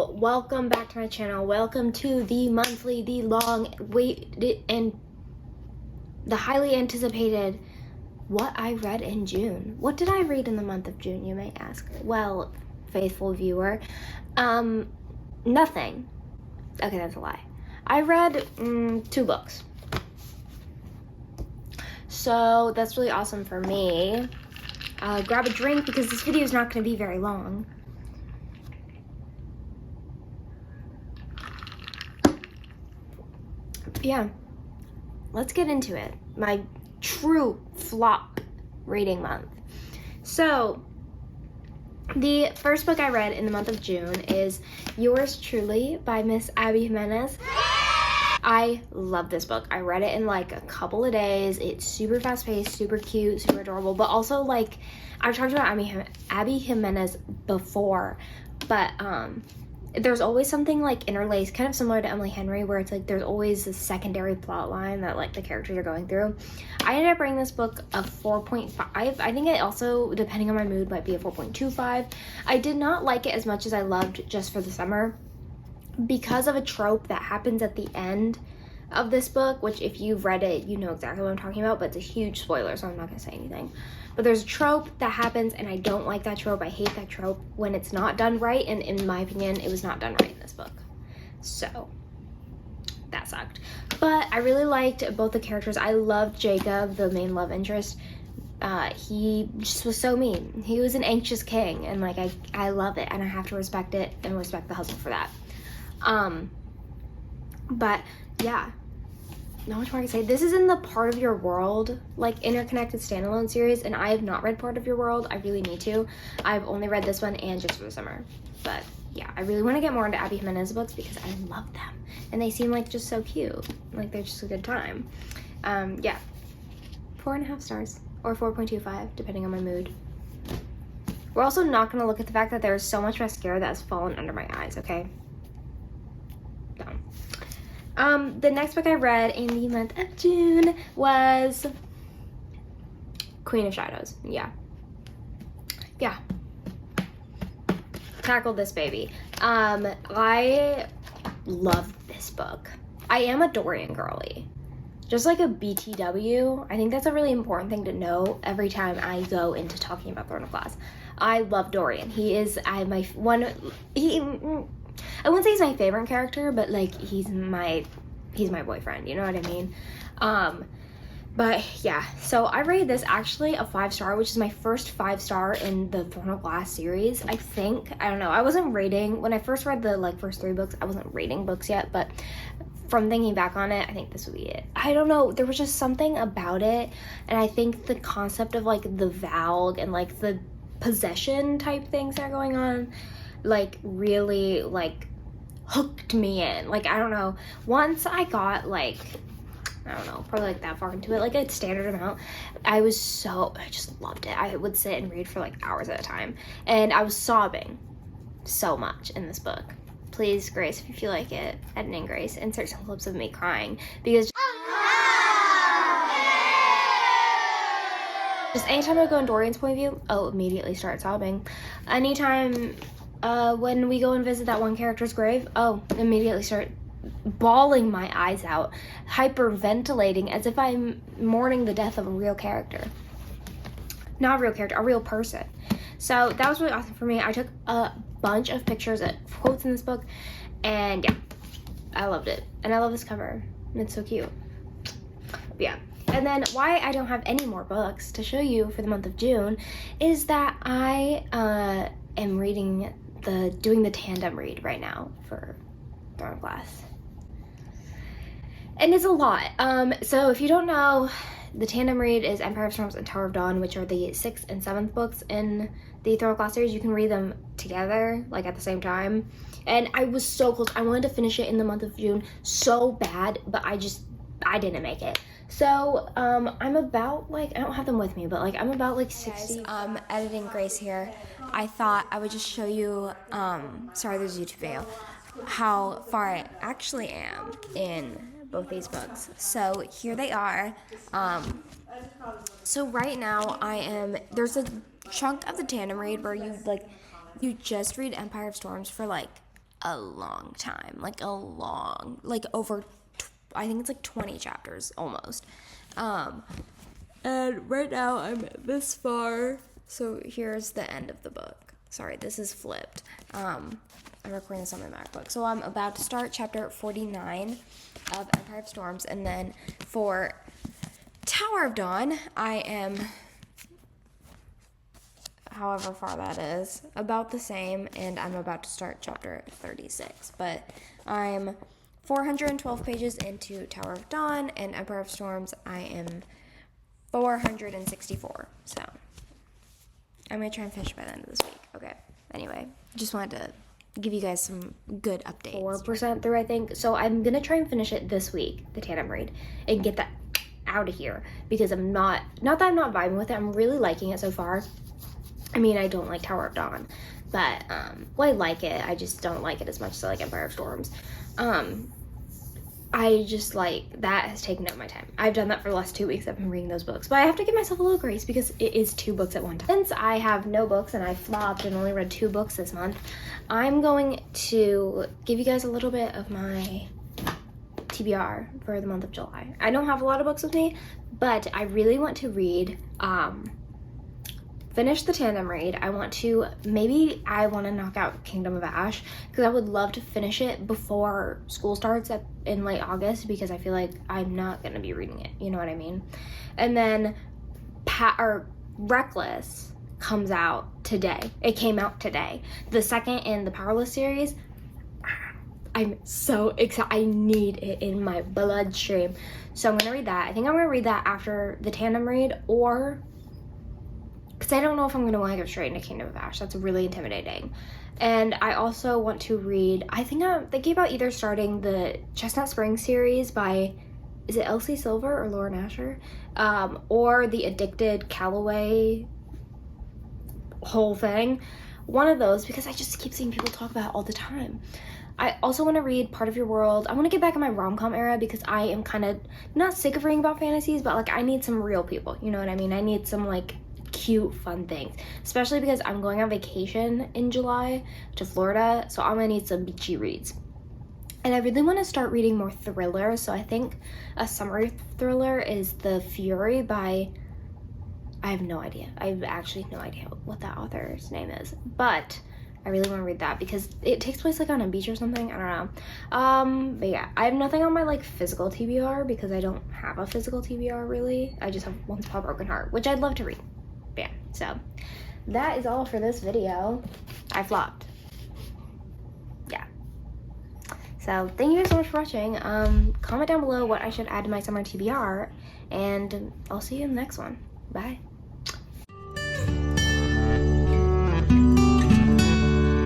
So, welcome back to my channel. Welcome to the monthly, the long waited, and the highly anticipated what I read in June. What did I read in the month of June, you may ask? Well, faithful viewer, nothing. Okay, that's a lie. I read 2 books. So, that's really awesome for me. Grab a drink because this video is not going to be very long. Yeah, let's get into it. My true flop reading month. So, the first book I read in the month of June is Yours Truly by Miss Abby Jimenez. I love this book. I read it in like a couple of days. It's super fast paced, super cute, super adorable, but also like I've talked about Abby Jimenez before, but there's always something like interlaced, kind of similar to Emily Henry, where it's like there's always a secondary plot line that like the characters are going through. I ended up bringing this book a 4.5. I think it also, depending on my mood, might be a 4.25. I did not like it as much as I loved Just for the Summer because of a trope that happens at the end of this book, which if you've read it, you know exactly what I'm talking about, but it's a huge spoiler, so I'm not going to say anything. But there's a trope that happens, and I don't like that trope. I hate that trope when it's not done right, and in my opinion, it was not done right in this book. So, that sucked. But I really liked both the characters. I loved Jacob, the main love interest. He just was so mean. He was an anxious king, and like I love it, and I have to respect it and respect the hustle for that. But yeah. Not much more I can say. This is in the Part of Your World, like, interconnected standalone series, and I have not read Part of Your World. I really need to. I've only read this one and Just for the Summer. But, yeah, I really want to get more into Abby Jimenez books because I love them. And they seem, like, just so cute. Like, they're just a good time. Yeah. 4.5 stars. Or 4.25, depending on my mood. We're also not going to look at the fact that there's so much mascara that has fallen under my eyes, okay? Done. The next book I read in the month of June was Queen of Shadows. Yeah. Tackled this baby. I love this book. I am a Dorian girly. Just like a BTW, I think that's a really important thing to know every time I go into talking about Throne of Glass. I love Dorian. He is I wouldn't say he's my favorite character, but like he's my boyfriend, you know what I mean? But yeah, so I rated this actually a 5-star, which is my first 5-star in the Throne of Glass series, I think. I don't know, I wasn't rating, when I first read the like first 3 books, I wasn't rating books yet, but from thinking back on it, I think this would be it. I don't know, there was just something about it, and I think the concept of like the Valg and like the possession type things that are going on, like really like hooked me in. Like, I don't know, once I got like, I don't know, probably like that far into it, like a standard amount, I just loved it. I would sit and read for like hours at a time, and I was sobbing so much in this book. Please, Grace, if you feel like it, editing Grace, insert some clips of me crying, because just anytime I go in Dorian's point of view, I'll immediately start sobbing. Anytime when we go and visit that one character's grave, immediately start bawling my eyes out, hyperventilating as if I'm mourning the death of a real character. Not a real character, a real person. So that was really awesome for me. I took a bunch of pictures of quotes in this book, and yeah, I loved it. And I love this cover. It's so cute. But yeah. And then why I don't have any more books to show you for the month of June is that I am doing the tandem read right now for Throne of Glass. And it's a lot. So if you don't know, the tandem read is Empire of Storms and Tower of Dawn, which are the 6th and 7th books in the Throne of Glass series. You can read them together, like at the same time. And I was so close. I wanted to finish it in the month of June so bad, but I didn't make it. So, I'm about, like, I don't have them with me, but, like, I'm about, like, 60. Guys, editing Grace here. I thought I would just show you, sorry, there's a YouTube video, how far I actually am in both these books. So, here they are. So, right now, there's a chunk of the tandem read where you just read Empire of Storms for, like, a long time, like over, I think it's like 20 chapters almost. And right now I'm this far. So here's the end of the book. Sorry, this is flipped. I'm recording this on my MacBook. So I'm about to start chapter 49 of Empire of Storms. And then for Tower of Dawn, I am, however far that is, about the same. And I'm about to start chapter 36. But I'm 412 pages into Tower of Dawn, and Empire of Storms, I am 464. So I'm going to try and finish by the end of this week. Okay. Anyway, just wanted to give you guys some good updates. 4% through, I think. So I'm going to try and finish it this week, the tandem read, and get that out of here, because I'm not that I'm not vibing with it. I'm really liking it so far. I mean, I don't like Tower of Dawn, but, well, I like it. I just don't like it as much as I like Empire of Storms. I just, like, that has taken up my time. I've done that for the last 2 weeks. I've been reading those books, but I have to give myself a little grace because it is 2 books at one time. Since I have no books and I flopped and only read 2 books this month, I'm going to give you guys a little bit of my TBR for the month of July. I don't have a lot of books with me, but I really want to read, finish the tandem read. I want to knock out Kingdom of Ash, because I would love to finish it before school starts in late August, because I feel like I'm not going to be reading it, you know what I mean? And then Reckless comes out today. It came out today. The second in the Powerless series. I'm so excited. I need it in my bloodstream. So I'm going to read that. I think I'm going to read that after the tandem read, or because I don't know if I'm going to want to go straight into Kingdom of Ash. That's really intimidating. And I also want to read, I think I'm thinking about either starting the Chestnut Springs series by, is it Elsie Silver or Lauren Asher? Or the Addicted Calloway whole thing. One of those, because I just keep seeing people talk about it all the time. I also want to read Part of Your World. I want to get back in my rom-com era, because I am kind of not sick of reading about fantasies, but like I need some real people. You know what I mean? I need some like cute, fun things, especially because I'm going on vacation in July to Florida, so I'm gonna need some beachy reads. And I really want to start reading more thrillers, so I think a summer thriller is The Fury by, I have no idea. I have actually no idea what that author's name is, but I really want to read that because it takes place like on a beach or something. I don't know. But yeah, I have nothing on my like physical TBR because I don't have a physical TBR really. I just have Once Upon a Broken Heart, which I'd love to read. Yeah, so that is all for this video. I flopped. Yeah. So thank you guys so much for watching. Comment down below what I should add to my summer TBR, and I'll see you in the next one. Bye.